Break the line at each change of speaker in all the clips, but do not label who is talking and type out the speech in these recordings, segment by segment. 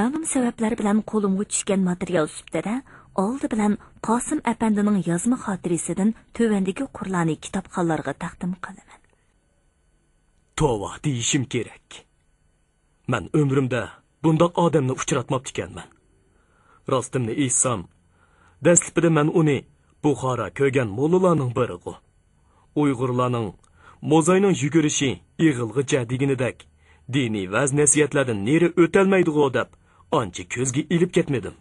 Ma'lum sabablar bilan qo'limga tushgan material subtida oldi bilan Qosim apandining yozma xotirasidan tövandagi Qur'onni kitobxonlarga taqdim qilaman.
Tova deyishim kerak. Men ömrümde bundaq odamni uchratmabdi ekanman. Rostimni aytsam, dastlabida men uni Buxoro ko'rgan mo'llalarning birigu. Uyg'urlarning mo'zayning yugurishi ig'ilg'icha deganidek diniy vaz nasihatlardan neri o'talmaydigu deb ancha ko'zga ilib ketmadim.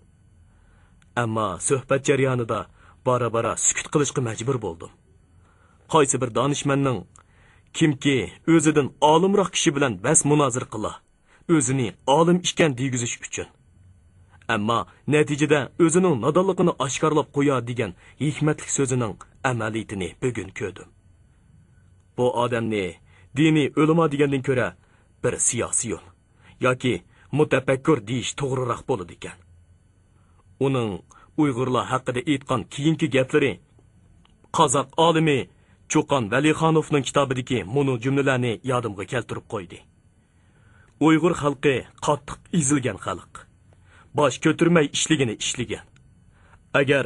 Ammo suhbat jarayonida bara sukut qilishga majbur bo'ldim. Qaysi bir donishmanning kimki o'zidan olimroq kishi bilan bas munozir qila, o'zini olim ishkan degizish uchun. Ammo natijada o'zining nodonligini oshkorlab qo'ya degan hikmatli so'zining amaliyatini bugun ko'rdim. Bu odamni diniy o'lima degandan ko'ra bir siyosiyon yoki mutafakkur deyish to'g'riroq bo'ladi ekan. Uning Uyg'urlar haqida aytgan keyingi gaplari Qozoq olimi Cho'qon Valixonovning kitobidagi bunu jumlalarni yodimga keltirib qo'ydi. Uyg'ur xalqi qattiq ezilgan xalq. Bosh ko'tarmay ishlagan. Agar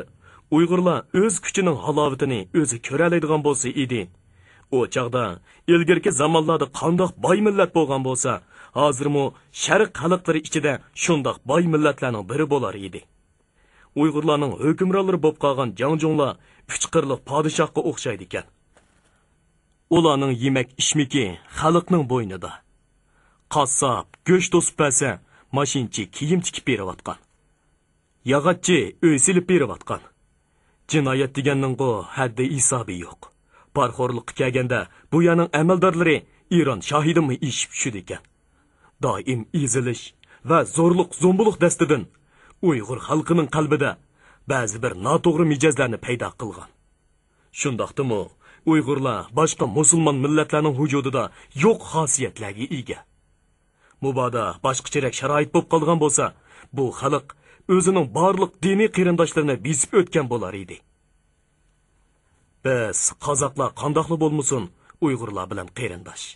Uyg'urlar o'z kuchining halovatini o'zi ko'ra oladigan bo'lsa edi, o chaqda ilgirki zamonlarda qandoq boy millat bo'lgan bo'lsa, hozirmi sharq xalqlari ichida shundoq boy millatlarning biri bo'lar edi. Uyg'urlarning hukmronlari bo'lib qolgan jangjonglar uch qirliq podshohga o'xshaydi ekan. Ularning yemak ishmiki xalqning bo'ynida. Qassob go'sht to'sib bersa, mashinchi kiyim tikib berayotgan. Yog'ochchi uy silib berayotgan. Jinoyat deganning bu haddi hisobi yo'q. Parxo'rlikqa kelganda bu yerning amaldorlari Iron shohidimi ishib tushdi ekan. Doim ezilish va zo'rliq zo'mbuliq dastidan Uyg'ur xalqining qalbida ba'zi bir noto'g'ri mijozlarni paydo qilgan. Shundaqdimi Uyg'urlar boshqa musulmon millatlarning hujudida yo'q xosiyatlarga ega. Mubodo boshqacharak sharoit bo'lib qolgan bo'lsa, bu xalq o'zining barliq diniy qarindoshlarini besib o'tgan bo'lar edi. Biz qozoqlar qandoqli bo'lmasin, Uyg'urlar bilan qarindosh.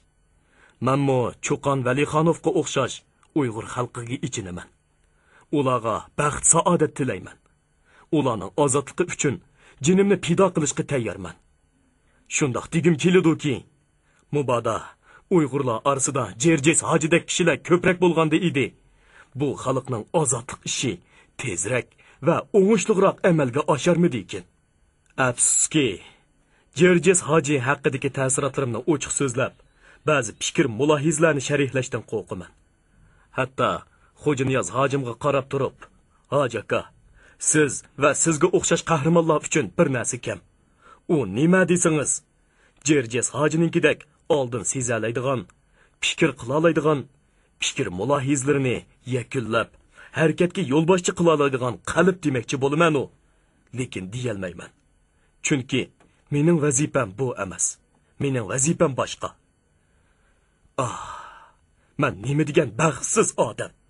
Menmo Cho'qon Valixonovga o'xshash Uyg'ur xalqiga ichinaman. Ularga baxt saodat tilayman. Ularning ozodligi uchun jinimni pido qilishga tayyorman. Shundoq degim keladi-ki, mubodo Uyg'urlar orasida Jerjes hojidek kishilar ko'proq bo'lganda edi, bu xalqning ozodlik ishi tezroq va o'ngishliroq amalga osharmidi ekan. Afsuski, Jerjes hoji haqidagi ta'sirotlarimni ochiq so'zlab, ba'zi fikr mulohizlarni sharhlashdan qo'rqaman. Hatto Xo'janiyoz hojimga qarab turib, "Hoji aka, siz va sizga o'xshash qahramonlar uchun bir narsa kam. U nima desangiz, Jerjes hojininkidek oldin sezalaydigan, fikr qila oladigan, fikr mulohizlarini yakunlab, harakatga yo'lboshchi qila oladigan qalb demoqchi bo'laman u. Lekin deyolmayman. Chunki mening vazifam bu emas. Mening vazifam boshqa. Men nima degan baxtsiz odam.